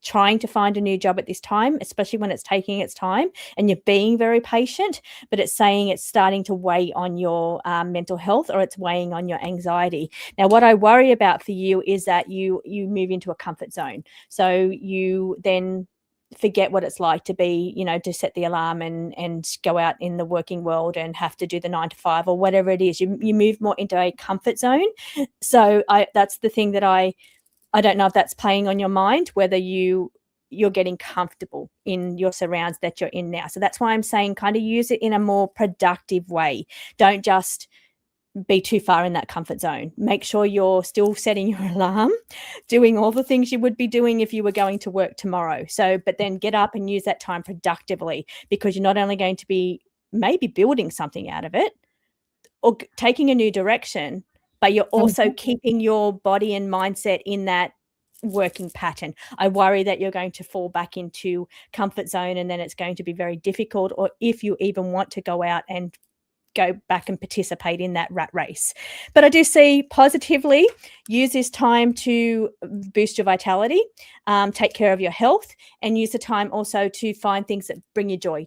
trying to find a new job at this time, especially when it's taking its time and you're being very patient, but it's saying it's starting to weigh on your mental health, or it's weighing on your anxiety. Now, what I worry about for you is that you move into a comfort zone. So you then forget what it's like to be, to set the alarm and go out in the working world and have to do the 9 to 5 or whatever it is. You move more into a comfort zone. So that's the thing that I don't know if that's playing on your mind, whether you're getting comfortable in your surrounds that you're in now. So that's why I'm saying kind of use it in a more productive way. Don't just be too far in that comfort zone. Make sure you're still setting your alarm, doing all the things you would be doing if you were going to work tomorrow. So, but then get up and use that time productively, because you're not only going to be maybe building something out of it or taking a new direction, but you're also keeping your body and mindset in that working pattern. I worry that you're going to fall back into comfort zone, and then it's going to be very difficult, or if you even want to go out and go back and participate in that rat race. But I do see positively, use this time to boost your vitality, take care of your health, and use the time also to find things that bring you joy,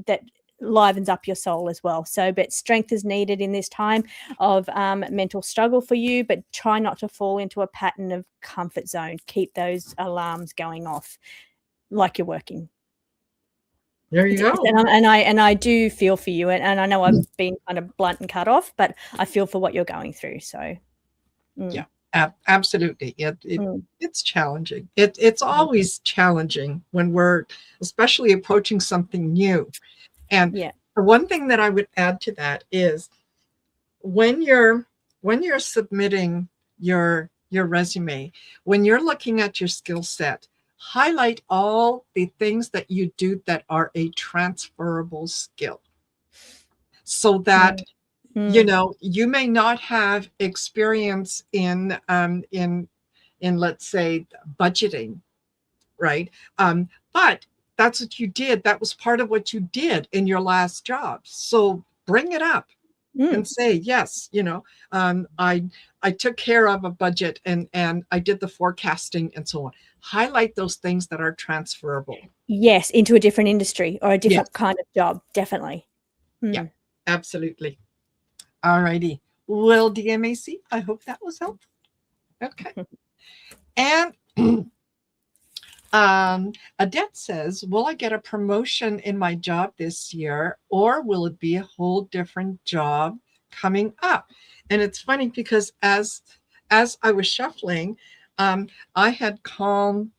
that livens up your soul as well. So, but strength is needed in this time of mental struggle for you, but try not to fall into a pattern of comfort zone. Keep those alarms going off like you're working. There you go. And I do feel for you, and I know I've been kind of blunt and cut off, but I feel for what you're going through. So, yeah, absolutely. It's challenging. It's always challenging when we're especially approaching something new. And the one thing that I would add to that is when you're submitting your resume, when you're looking at your skill set, highlight all the things that you do that are a transferable skill, so that you know, you may not have experience in let's say budgeting, right? But that's what you did. That was part of what you did in your last job. So bring it up and say, yes, you know, I took care of a budget and I did the forecasting and so on. Highlight those things that are transferable. Yes, into a different industry or a different kind of job, definitely. Yeah, absolutely. All righty. Well, DMAC, I hope that was helpful. Okay. And Adette says, will I get a promotion in my job this year, or will it be a whole different job coming up? And it's funny because as I was shuffling, I had calm,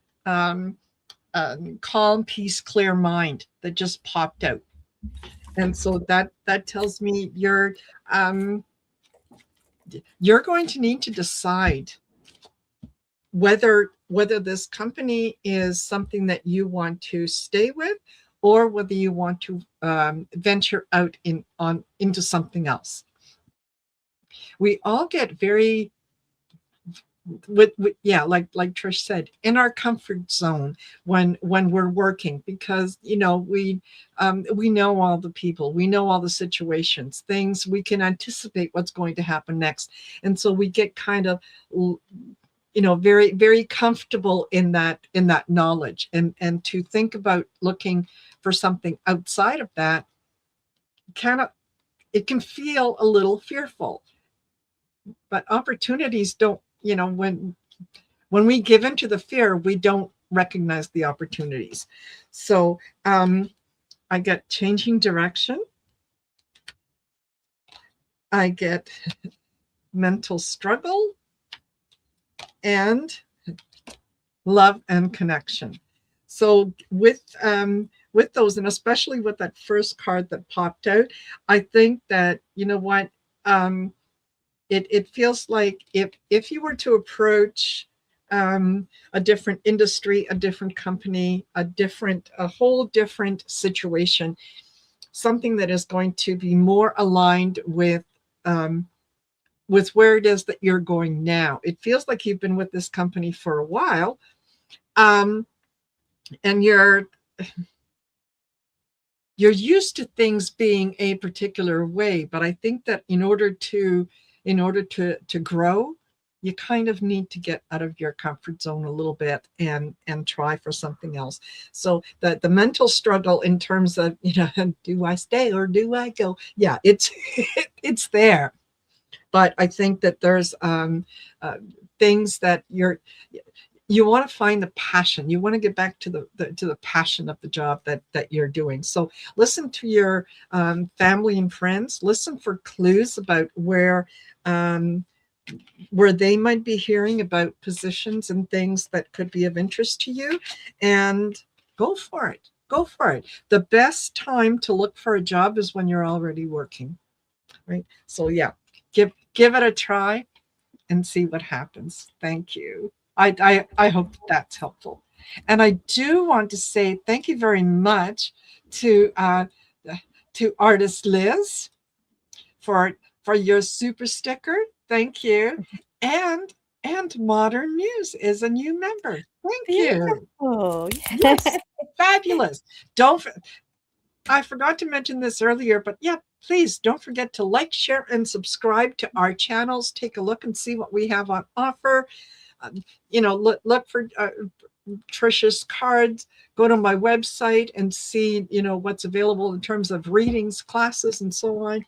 peace, clear mind that just popped out. And so that tells me you're going to need to decide whether this company is something that you want to stay with, or whether you want to venture out into something else. We all get very like Trish said, in our comfort zone when we're working, because you know we know all the people, we know all the situations, things, we can anticipate what's going to happen next, and so we get kind of very, very comfortable in that knowledge, and to think about looking for something outside of that it can feel a little fearful. But opportunities don't, when we give into the fear, we don't recognize the opportunities. So I get changing direction, I get mental struggle, and love and connection. So with those, and especially with that first card that popped out, I think that, you know what, it feels like if you were to approach a different industry, a different company, a whole different situation, something that is going to be more aligned with where it is that you're going now. It feels like you've been with this company for a while, and you're used to things being a particular way. But I think that in order to grow, you kind of need to get out of your comfort zone a little bit and try for something else. So the mental struggle in terms of, do I stay or do I go? Yeah, it's it's there. But I think that there's things that you want to find the passion. You want to get back to the passion of the job that you're doing. So listen to your family and friends. Listen for clues about where they might be hearing about positions and things that could be of interest to you, and go for it. Go for it. The best time to look for a job is when you're already working, right? So yeah, give it a try and see what happens. Thank you. I hope that's helpful. And I do want to say thank you very much to artist Liz for your super sticker. Thank you. And And Modern Muse is a new member. Thank you. Beautiful. Yes, fabulous. Don't I forgot to mention this earlier, but yeah, please don't forget to like, share, and subscribe to our channels. Take a look and see what we have on offer. Look for Trishe's cards. Go to my website and see, what's available in terms of readings, classes, and so on.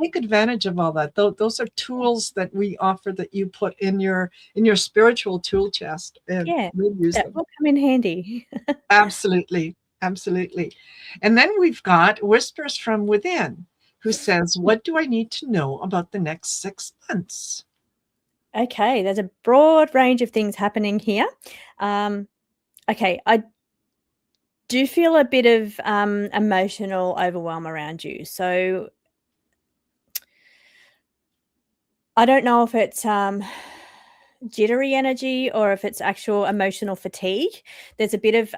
Take advantage of all that. Those are tools that we offer that you put in your spiritual tool chest, and we'll use that them. will come in handy. Absolutely. Absolutely. And then we've got Whispers from Within, who says, what do I need to know about the next 6 months? Okay, there's a broad range of things happening here. Okay, I do feel a bit of emotional overwhelm around you. So I don't know if it's jittery energy or if it's actual emotional fatigue. There's a bit of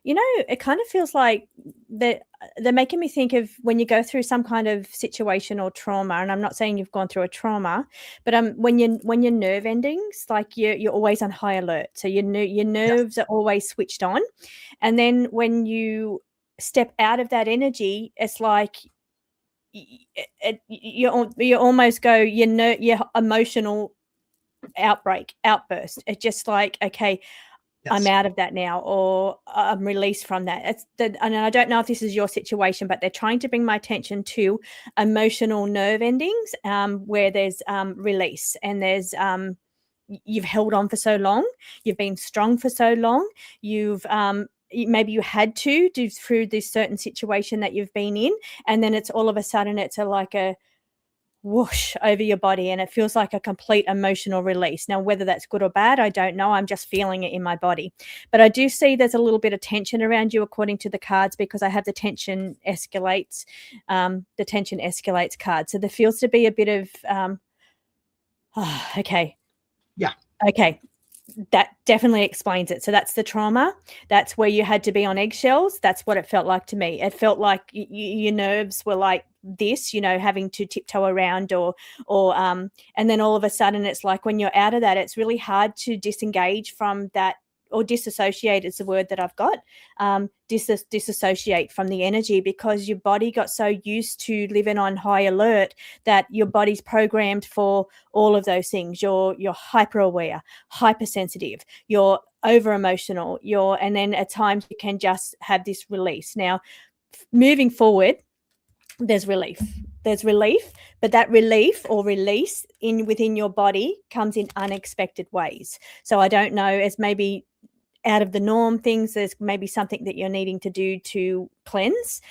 it kind of feels like they're making me think of when you go through some kind of situation or trauma, and I'm not saying you've gone through a trauma, but when your nerve endings, like you're always on high alert, so your nerves are always switched on, and then when you step out of that energy, it's like you almost go your emotional outburst. It's just like, okay, I'm out of that now, or I'm released from that. And I don't know if this is your situation, but they're trying to bring my attention to emotional nerve endings, where there's release, and there's you've held on for so long, you've been strong for so long, you've maybe you had to do through this certain situation that you've been in, and then it's all of a sudden it's like a whoosh over your body, and it feels like a complete emotional release. Now, whether that's good or bad, I don't know. I'm just feeling it in my body. But I do see there's a little bit of tension around you according to the cards, because I have the tension escalates card. So there feels to be a bit of okay. Yeah. Okay. That definitely explains it. So that's the trauma. That's where you had to be on eggshells. That's what it felt like to me. It felt like your nerves were like this, having to tiptoe around or and then all of a sudden it's like when you're out of that, it's really hard to disengage from that, or disassociate is the word that I've got. Disassociate from the energy, because your body got so used to living on high alert that your body's programmed for all of those things. You're hyper aware, hypersensitive, you're over emotional, and then at times you can just have this release. Now, moving forward, there's relief, but that relief or release within your body comes in unexpected ways. So I don't know, as maybe out of the norm things, there's maybe something that you're needing to do to cleanse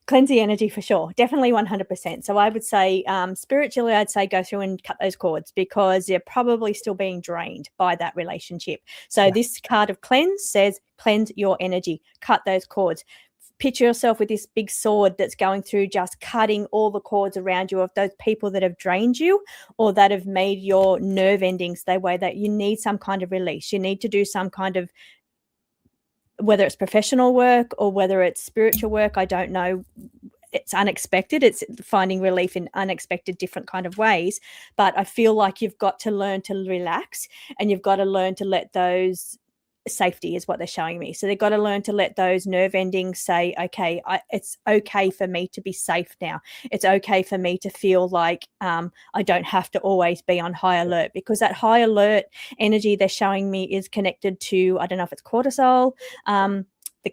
the energy, for sure. Definitely 100%. So I would say spiritually, I'd say go through and cut those cords, because you're probably still being drained by that relationship. So this card of cleanse says cleanse your energy, cut those cords. Picture yourself with this big sword that's going through, just cutting all the cords around you of those people that have drained you, or that have made your nerve endings the way that you need some kind of release. You need to do some kind of, whether it's professional work or whether it's spiritual work, I don't know. It's unexpected. It's finding relief in unexpected different kind of ways. But I feel like you've got to learn to relax, and you've got to learn to let those, safety is what they're showing me. So they've got to learn to let those nerve endings say, okay, it's okay for me to be safe now. It's okay for me to feel like I don't have to always be on high alert, because that high alert energy they're showing me is connected to, I don't know if it's cortisol, the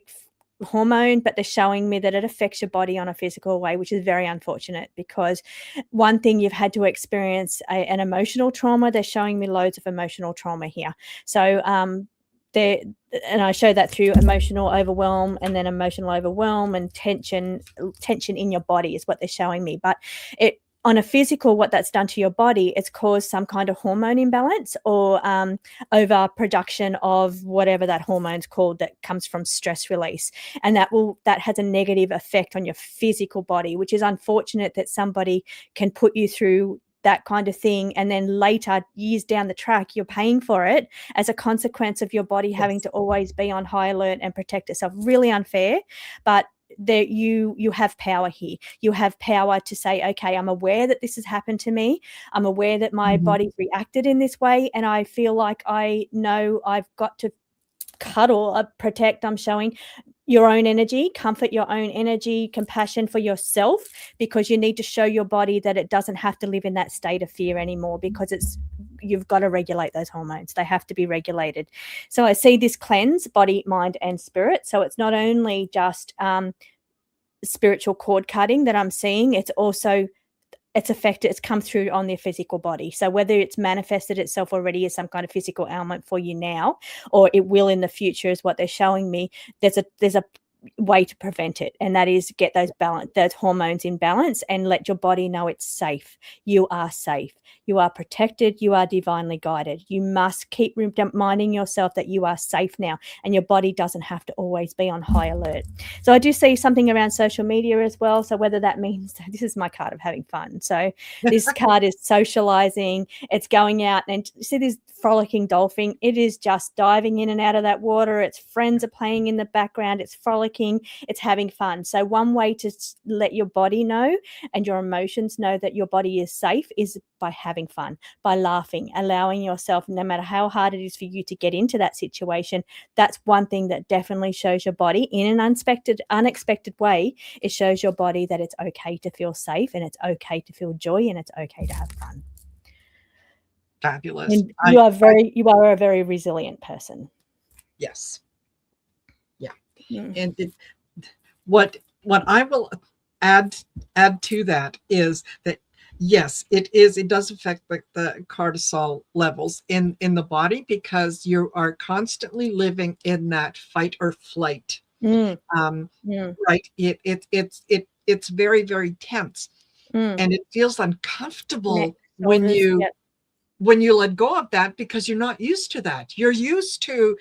hormone, but they're showing me that it affects your body on a physical way, which is very unfortunate, because one thing, you've had to experience an emotional trauma. They're showing me loads of emotional trauma here. So and I show that through emotional overwhelm, and then emotional overwhelm and tension in your body is what they're showing me. But on a physical, what that's done to your body, it's caused some kind of hormone imbalance, or overproduction of whatever that hormone's called, that comes from stress release. And that has a negative effect on your physical body, which is unfortunate that somebody can put you through that kind of thing, and then later, years down the track, you're paying for it as a consequence of your body having to always be on high alert and protect itself. Really unfair. But that you have power here. You have power to say, okay, I'm aware that this has happened to me. I'm aware that my body's reacted in this way, and I feel like I know I've got to cuddle, protect. I'm showing your own energy, comfort your own energy, compassion for yourself, because you need to show your body that it doesn't have to live in that state of fear anymore, because you've got to regulate those hormones. They have to be regulated. So I see this cleanse, body, mind, and spirit. So it's not only just spiritual cord cutting that I'm seeing, it's also it's come through on their physical body. So whether it's manifested itself already as some kind of physical ailment for you now, or it will in the future, is what they're showing me, there's a way to prevent it, and that is get those hormones in balance and let your body know it's safe. You are safe. You are protected. You are divinely guided. You must keep reminding yourself that you are safe now, and your body doesn't have to always be on high alert. So I do see something around social media as well. So whether that means, this is my card of having fun. So this card is socializing. It's going out, and see this frolicking dolphin. It is just diving in and out of that water. Its friends are playing in the background. It's frolicking. It's having fun. So one way to let your body know and your emotions know that your body is safe is by having fun, by laughing, allowing yourself, no matter how hard it is for you to get into that situation. That's one thing that definitely shows your body in an unexpected way. It shows your body that it's okay to feel safe, and it's okay to feel joy, and it's okay to have fun. Fabulous. And you are a very resilient person. Yes. Yeah. And what I will add to that is that, yes, it does affect the cortisol levels in the body, because you are constantly living in that fight or flight. Right. It's very, very tense, and it feels uncomfortable when you let go of that, because you're not used to that. You're used to,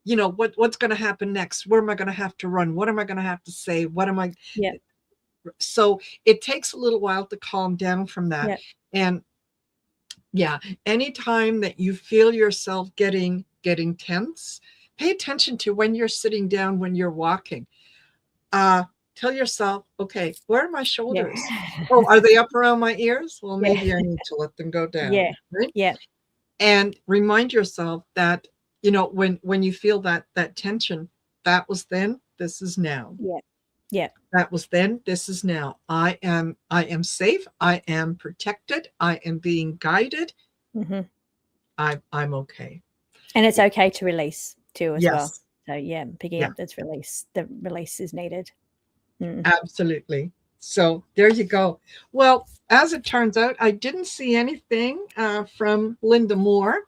what's going to happen next? Where am I going to have to run? What am I going to have to say? What am I? Yeah. So it takes a little while to calm down from that. Yeah. And anytime that you feel yourself getting tense, pay attention to when you're sitting down, when you're walking. Tell yourself, okay, where are my shoulders? Yeah. Oh, are they up around my ears? Well, maybe I need to let them go down. Yeah. Right? Yeah. And remind yourself that, when you feel that tension, that was then, this is now. Yeah. Yeah. That was then, this is now. I am safe. I am protected. I am being guided. Mm-hmm. I'm okay. And it's okay to release too as well. So picking up this release. The release is needed. Absolutely. So there you go. Well, as it turns out, I didn't see anything from Linda Moore.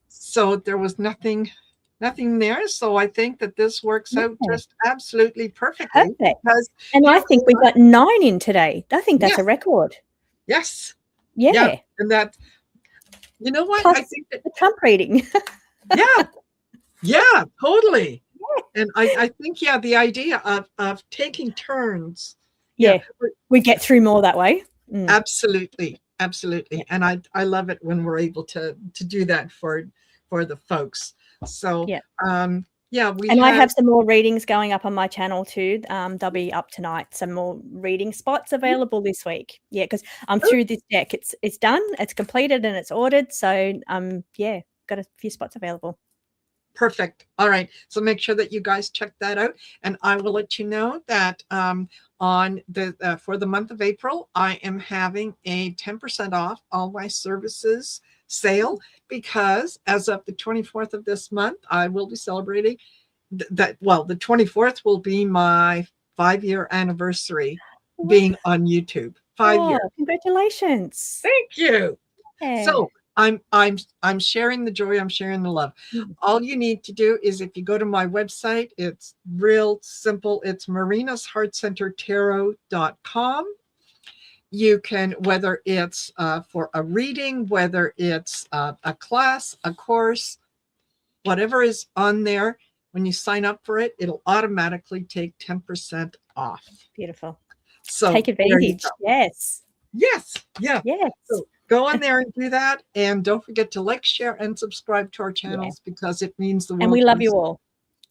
So there was nothing there. So I think that this works out just absolutely perfectly. Perfect. And I think we got 9 in today. I think that's a record. Yes. Yeah. And that, you know what? Plus I think that the Trump reading. Yeah, totally. And I think, the idea of taking turns. Yeah. We get through more that way. Absolutely. Absolutely. And I love it when we're able to do that for the folks. So, I have some more readings going up on my channel too. They'll be up tonight. Some more reading spots available this week. Yeah, because I'm through this deck. It's done, it's completed, and it's ordered. So got a few spots available. Perfect. All right. So make sure that you guys check that out. And I will let you know that on the for the month of April, I am having a 10% off all my services sale, because as of the 24th of this month, I will be celebrating the 24th will be my 5-year anniversary being on YouTube. 5 years. Congratulations. Thank you. Okay. So I'm sharing the joy. I'm sharing the love. All you need to do is, if you go to my website, it's real simple. It's marinasheartcentertarot.com. You can, whether it's for a reading, whether it's a class, a course, whatever is on there, when you sign up for it, it'll automatically take 10% off. Beautiful. So take advantage. Yes. Yes. Yeah. Yes. So go on there and do that. And don't forget to like, share, and subscribe to our channels, because it means the world. And we love you all.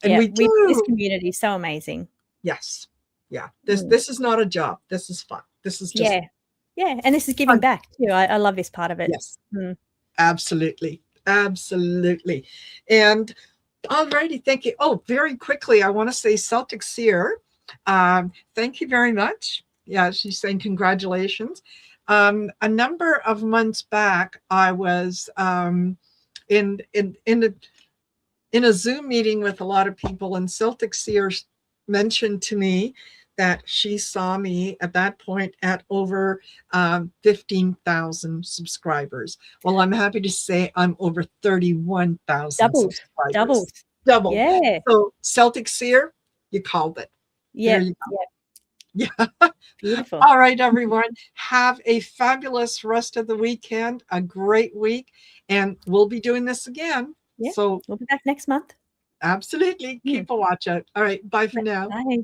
And we do. This community is so amazing. Yes. Yeah. This is not a job. This is fun. This is just yeah. And this is giving fun. back too. I love this part of it. Yes. Absolutely. Absolutely. And alrighty, thank you. Oh, very quickly, I want to say Celtic Seer. Thank you very much. Yeah, she's saying congratulations. A number of months back, I was in a Zoom meeting with a lot of people, and Celtic Seer mentioned to me that she saw me at that point at over 15,000 subscribers. Well, I'm happy to say I'm over 31,000 subscribers. Double. Yeah. So Celtic Seer, you called it. Yeah. There you go. Yeah. Beautiful. All right, everyone. Have a fabulous rest of the weekend, a great week, and we'll be doing this again. Yeah. So we'll be back next month. absolutely. Keep a watch out. All right. Bye for now. Bye.